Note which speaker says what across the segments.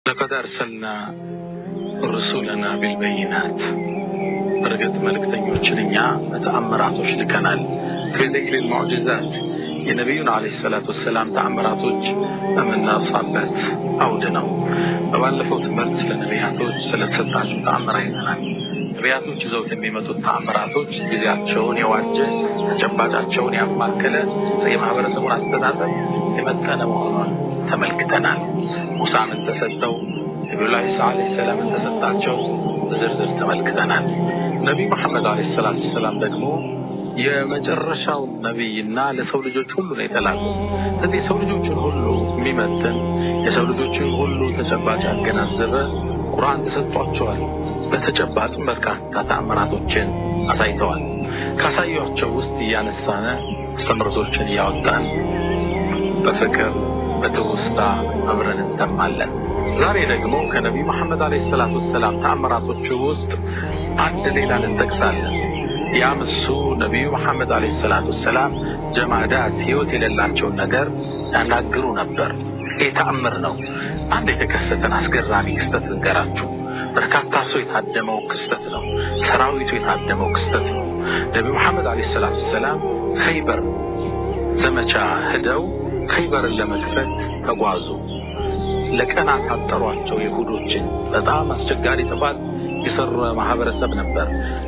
Speaker 1: لقد أرسلنا رسولنا بالبينات برقت ملكتين وشرنيا تأمراتوش لكنال في ذكر المعجزات النبينا عليه الصلاة والسلام تأمراتوش أمنا صابت أودنا وألفوا تمرت لنبياتوش سلسلتاش تأمريننا نبياتوش زوت ميمتو تأمراتوش جزياتشون يواجه تجباتشون يأماكلا سيما برسمون أستدادا يمتنا مهران تملكتنا ሙሳ ተሰጠው ኢብራሂም ሰለላሁ ዐለይሂ ወሰለም ተሰጣቸው ዝርዝር ተመልክተናል። ነብዩ መሐመድ አለይሂ ሰላም ደግሞ የመጨረሻው ነብይና ለሰው ልጆች ሁሉ ነው የተላከው። ስለዚህ ሰው ልጆችን ሁሉ የሚመጥን የሰው ልጆችን ሁሉ ተጨባጭ ያገናዘበ ቁርአን ተሰጥቷቸዋል። በተጨባጭ በርካታ ተአምራቶችን አሳይተዋል። ካሳዩአቸው ውስጥ እያነሳነ አስተምሮቶችን እያወጣን በፍቅር በትውስታ አብረን እንተማለን። ዛሬ ደግሞ ከነብዩ መሐመድ አለይሂ ሰላቱ ወሰላም ተአምራቶች ውስጥ አንድ ሌላ እንጠቅሳለን። ያም እሱ ነብዩ መሐመድ አለይሂ ሰላቱ ወሰላም ጀማዳት ህይወት የሌላቸውን ነገር ያናግሩ ነበር። ይህ ተአምር ነው። አንድ የተከሰተን አስገራሚ ክስተት ልንገራችሁ። በርካታ ሰው የታደመው ክስተት ነው። ሰራዊቱ የታደመው ክስተት ነው። ነብዩ መሐመድ አለይሂ ሰላቱ ወሰላም ኸይበር ዘመቻ ሄደው ኸይበርን ለመክፈት ተጓዙ። ለቀናት አጠሯቸው። ይሁዶችን በጣም አስቸጋሪ ጥፋት የሰሩ ማህበረሰብ ነበር።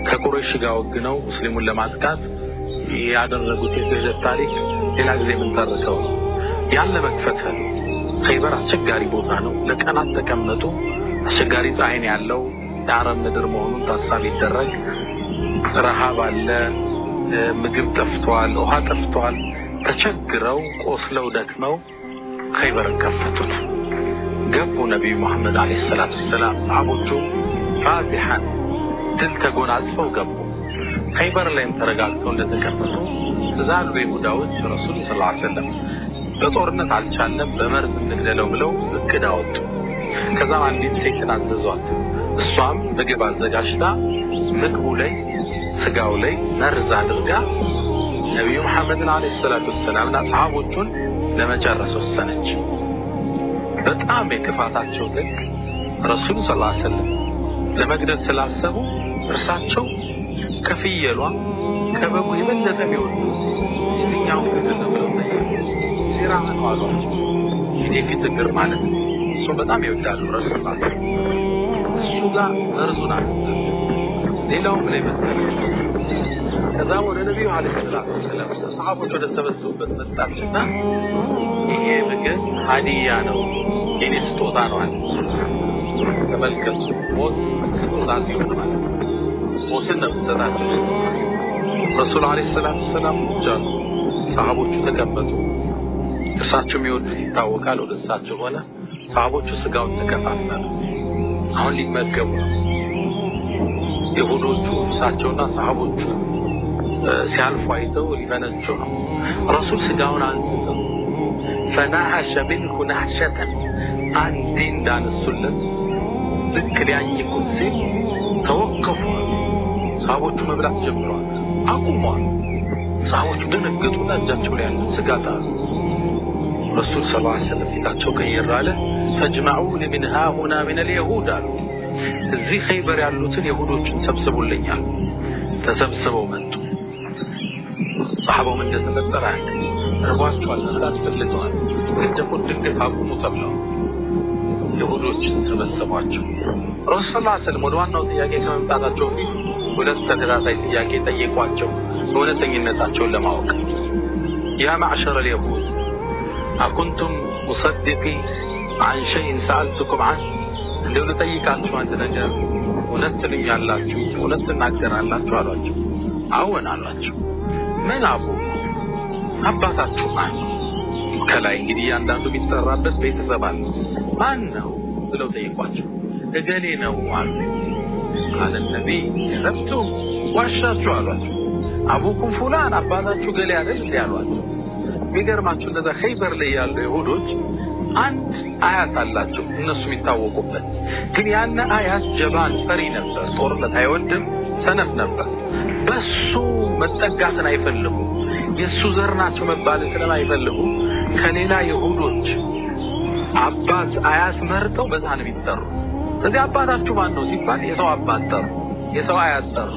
Speaker 1: ከቁረይሽ ጋር ወግነው ሙስሊሙን ለማጥቃት ያደረጉት የስህተት ታሪክ ሌላ ጊዜ የምንተርከው ነው። ያን ለመክፈት ኸይበር አስቸጋሪ ቦታ ነው። ለቀናት ተቀመጡ። አስቸጋሪ ፀሐይ ያለው የአረብ ምድር መሆኑን ታሳቢ ይደረግ። ረሃብ አለ፣ ምግብ ጠፍቷል፣ ውሃ ጠፍቷል። ተቸግረው ቆስለው ደክመው ኸይበርን ከፈቱት። ገቡ። ነብዩ መሐመድ አለይሂ ሰላቱ ወሰላም ሰሃቦቹ ፋቲሐን ድል ተጎናጽፈው ገቡ። ኸይበር ላይም ተረጋግተው እንደተቀመጡ ትዛሉ ይሁዳዎች ረሱል ሰለላሁ ዐለይሂ ወሰለም በጦርነት አልቻለም በመርዝ እንግደለው ብለው እቅድ አወጡ። ከዛም አንዲት ሴት አዘዟት። እሷም ምግብ አዘጋጅታ ምግቡ ላይ ስጋው ላይ መርዝ አድርጋ ነብዩ መሐመድ አለይሂ ሰላቱ ወሰላም ሰሃቦቹን ለመጨረስ ወሰነች። በጣም የክፋታቸው ግን ረሱል ሰለላሁ ዐለይሂ ወሰለም ለመግደል ስላሰቡ እርሳቸው ከፍየሏ ከበጉ የበለጠ የሚወዱ የትኛው ሲራህ ነው አሉ። የፊት እግር ማለት እሱ በጣም ይወዳሉ ረሱል እሱ ጋር መርዙን አለ። ሌላውም ላይ ከዛ ወደ ነብዩ አለይሂ ሰላቱ ወሰለም ሰሃቦች ወደ ተሰበሰቡበት መጣችና ይሄ ምግብ ሀዲያ ነው፣ የኔ ስጦታ ነው አለ። ተመልከቱ፣ ሞት ስጦታ ሲሆን ማለት ሞትን ነው ተሰጣቸው። ረሱል አለይሂ ሰላቱ ወሰለም ጃሉ ሰሃቦቹ ተቀመጡ። እሳቸው የሚወዱት ይታወቃል። ወደ እሳቸው ሆነ። ሰሃቦቹ ስጋውን ተከፋፈሉ። አሁን ሊመገቡ ነው። ይሁዶቹ እሳቸውና ሰሃቦቹ ሲያልፉ አይተው ሊፈነጩ ነው። ረሱል ስጋውን አንስተው ፈናሐሸ ቢንሁ ነሕሸተን አንዴ እንዳነሱለት ልክ ሊያኝኩት ሲል ተወከፉ። ሰሃቦቹ መብላት ጀምረዋል። አቁመዋል። ሰሃቦቹ ደነገጡና እጃቸው ላይ ያለ ስጋ ጣሉ። ረሱል ሰለላሁ ዐለይሂ ወሰለም ፊታቸው ቀየር አለ። ፈጅመዑኒ ሚን ሃሁና ሚን አልየሁድ አሉ። እዚህ ኸይበር ያሉትን ይሁዶችን ሰብስቡልኛል። ተሰብስበው መጡ። ሰሃባው እንደተፈጠረ ረቧቸዋል፣ መብላት ፈልገዋል። እንደቁት ድንገት አቁሙ ተብለው ይሁዶችን ሰበሰቧቸው። ረሱል ሰለላሁ ዐለይሂ ወሰለም ወደ ዋናው ጥያቄ ከመምጣታቸው በፊት ሁለት ተከታታይ ጥያቄ ጠየቋቸው፣ እውነተኝነታቸውን ለማወቅ። ያ ማዕሸረ አልየሁድ አኩንቱም ሙሰድቂ አን ሸይን ሰአልቱኩም አን እንደው ልጠይቃችሁ አንድ ነገር እውነት ትሉኛላችሁ፣ እውነት ትናገራላችሁ አሏቸው። አዎን አሏቸው። ምን አቡ አባታችሁ ማን ነው? ከላይ እንግዲህ እያንዳንዱ የሚጠራበት ቤተሰብ አለ። ማን ነው ብለው ጠይቋቸው። እገሌ ነው አሉ። ቃለ ነቢይ ከዘብቱም ዋሻችሁ አሏቸው። አቡኩም ፉላን አባታችሁ ገሌ አይደል እንዴ አሏቸው። የሚገርማችሁ እንደዛ ኸይበር ላይ ያሉ ይሁዶች አንድ አያት አላቸው እነሱ የሚታወቁበት። ግን ያን አያት ጀባን ፈሪ ነበር፣ ጦርነት አይወድም፣ ሰነፍ ነበር። በሱ መጠጋትን አይፈልጉም። የሱ ዘር ናቸው መባልን ስለማይፈልጉ ከሌላ ይሁዶች አባት አያት መርጠው በዛ ነው የሚጠሩ። ስለዚህ አባታችሁ ማን ነው ሲባል የሰው አባት ጠሩ፣ የሰው አያት ጠሩ።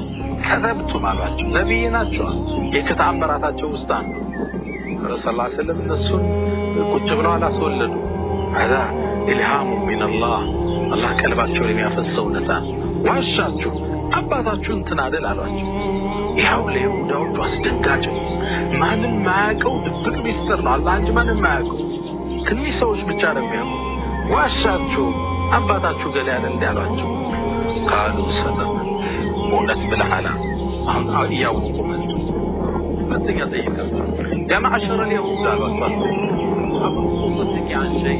Speaker 1: ከዘብቱ ማሏቸው ነብይ ናቸው። የተአምራታቸው ውስጥ አንዱ ረሱላህ ሰለላሁ ዐለይሂ ወሰለም እነሱን ቁጭ ብለው አላስወለዱ። هذا ኢልሃሙ ሚነላህ አላህ ቀልባቸውን የሚያፈሰው ነፃ ዋሻችሁ አባታችሁ እንትን አይደል አሏቸው። ይኸው ለይሁዳዎቹ አስደንጋጭ ማንም ማያውቀው ድብቅ ሚስጥር ነው። አላህ እንጂ ማንም ማያውቀው ትንሽ ሰዎች ብቻ ነው የሚያውቁ። ዋሻችሁ አባታችሁ ገሌ አይደል እንዳሏቸው ቃሉ ሰለም እውነት ብለሃል። አሁን እያወቁ መጡ። ሁለተኛ ጠይቀው ያ ማዕሸረ اليهود አሏቸው አብሩኩ አንሸይ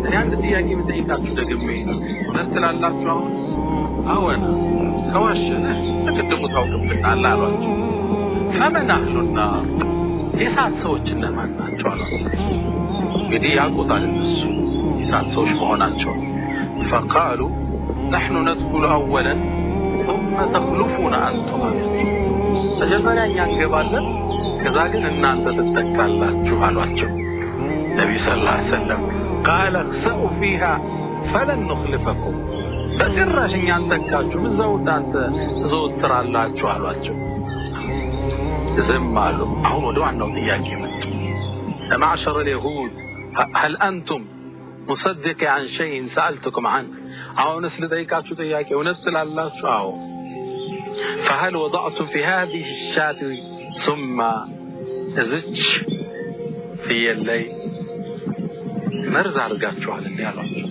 Speaker 1: እኔ አንድ ጥያቄ ብጠይቃችሁ ደግሜ መስላላችሁ አሁን ከዋሸነ ተቀድሙ ታውቁብናል አሏቸው። ፈመን አህሉና የሳት ሰዎች እነማን ናቸው አሏቸው። እንግዲህ ያውቁታል እነሱ የሳት ሰዎች መሆናቸው። فقالوا نحن ندخل اولا ثم تخلفون انتم መጀመሪያ እኛ እንገባለን ከዛ ግን እናንተ ትተካላችሁ አሏቸው። ነብዩ ሰለላሁ ዐለይሂ ወሰለም قال اخسئوا فيها فلن نخلفكم በጭራሽ እኛ አንተካችሁ እዛው እናንተ ትዘወትራላችሁ አሏቸው። ዝም አሉ። አሁን ወደ ዋናው ጥያቄ መጡ። معشر اليهود هل انتم مصدق عن شيء سألتكم عنه አሁንስ ልጠይቃችሁ ጥያቄ እውነት ስላላችሁ አዎ فهل وضعتم في هذه الشاة ثم እዝች ፍየል ላይ መርዝ አድርጋችኋል እንዴ አሏቸው።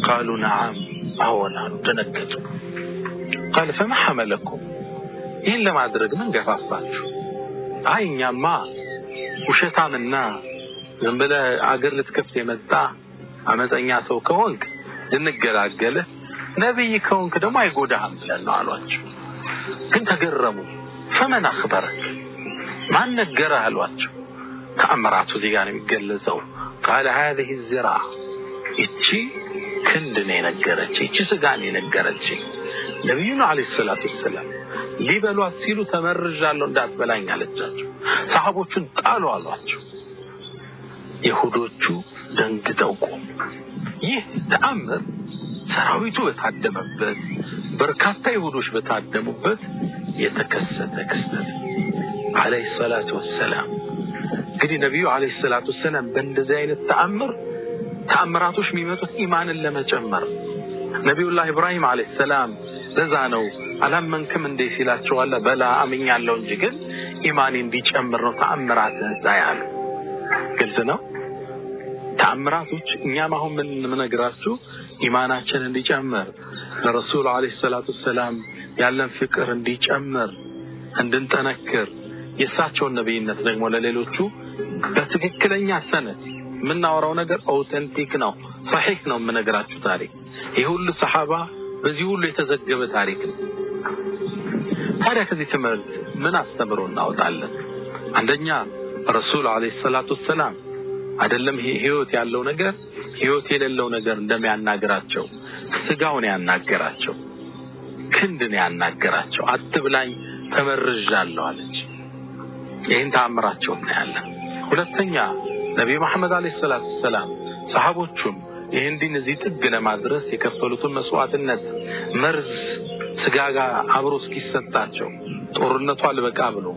Speaker 1: قالوا نعم አዎና ተነከቱ። قال فما حملكم ይህን ለማድረግ ምን ገፋፋችሁ? አይ እኛማ ውሸታምና ዝም ብለህ አገር ልትከፍት የመጣ አመፀኛ ሰው ከሆንክ እንገላገልህ፣ ነብይ ከሆንክ ደግሞ አይጎዳህም ብለን ነው አሏቸው። ግን ተገረሙ። فمن أخبرك ማን ነገረህ አሏቸው። ተአምራቱ እዚህ ጋር ነው የሚገለጸው። قال هذه الزراعة እቺ ክንድ ነው የነገረችኝ፣ እቺ ስጋ ነው የነገረችኝ። ነብዩ አለይሂ ሰላቱ ወሰለም ሊበሏት ሲሉ ተመርጃለሁ እንዳትበላኝ አለቻቸው። ሰሃቦቹን ጣሉ አሏቸው። ይሁዶቹ ደንግጠው ቆሙ። ይህ ተአምር ሰራዊቱ በታደመበት በርካታ ይሁዶች በታደሙበት የተከሰተ ክስተት አለይሂ ሰላቱ ወሰለም። እንግዲህ ነብዩ አለይሂ ሰላቱ ወሰለም በእንደዚህ አይነት ተአምራቶች የሚመጡት ኢማንን ለመጨመር ነብዩላህ ኢብራሂም አለይሂ ሰላም ለዛ ነው አላመንክም እንዴ ሲላቸው አለ በላ አምኛለሁ እንጂ ግን ኢማኔ እንዲጨምር ነው ተአምራትን ያያሉ። ግልጽ ነው። ተአምራቶች እኛም አሁን ምን ነግራችሁ ኢማናችን እንዲጨምር ለረሱል አለይሂ ሰላቱ ወሰለም ያለን ፍቅር እንዲጨምር እንድንጠነክር የሳቸውን ነብይነት ደግሞ ለሌሎቹ በትክክለኛ ሰነድ ምናወራው ነገር አውተንቲክ ነው صحيح ነው የምነግራችሁ ታሪክ። ይሄ ሁሉ ሰሃባ በዚህ ሁሉ የተዘገበ ታሪክ ነው። ታዲያ ከዚህ ትምህርት ምን አስተምሮ እናወጣለን? አንደኛ ረሱል አለይሂ ሰላቱ ወሰለም አይደለም ህይወት ያለው ነገር ህይወት የሌለው ነገር እንደሚያናግራቸው ስጋውን ያናገራቸው፣ ክንድን ያናገራቸው። አትብላኝ ተመርጃለሁ አለች። ይሄን ተአምራቸው እናያለን። ሁለተኛ ነብዩ መሐመድ አለይሂ ሰላቱ ወሰለም ሰሃቦቹም ይሄን ዲን እዚህ ጥግ ለማድረስ የከፈሉትን መስዋዕትነት መርዝ ስጋጋ አብሮ እስኪሰጣቸው ጦርነቱ አልበቃ ብሎ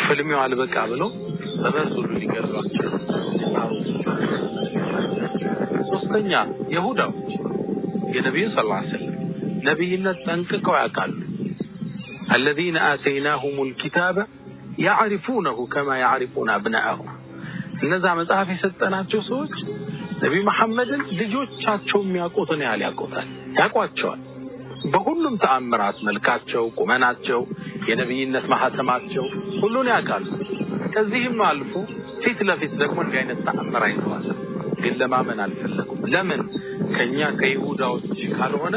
Speaker 1: ፍልሚው አልበቃ ብሎ ተበዙሉ ሊገርሏቸው። ሶስተኛ ይሁዳዎች የነብዩ ሰለላሁ ዐለይሂ ወሰለም ነብይነት ጠንቅቀው ያውቃሉ። الذين آتيناهم الكتاب يعرفونه كما يعرفون أبناءهم እነዛ መጽሐፍ የሰጠናቸው ሰዎች ነብዩ መሐመድን ልጆቻቸው የሚያውቁትን ያህል ያውቋቸዋል። በሁሉም ተአምራት መልካቸው፣ ቁመናቸው፣ የነብይነት ማህተማቸው ሁሉን ያውቃሉ። ከዚህም አልፎ ፊት ለፊት ደግሞ እንዲህ አይነት ተአምር አይተዋል። ግን ለማመን አልፈለጉም። ለምን? ከኛ ከይሁዳዎች ካልሆነ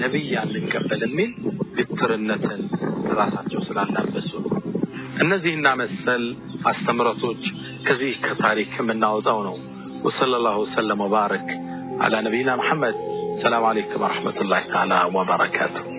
Speaker 1: ነብይ አንቀበል የሚል ግትርነትን ራሳቸው ስላላበሱ እነዚህና መሰል አስተምሮቶች ከዚህ ከታሪክ የምናወጣው ነው። ወሰለላሁ ወሰለም ወባረክ على نبينا محمد. السلام عليكم ورحمة الله تعالى وبركاته.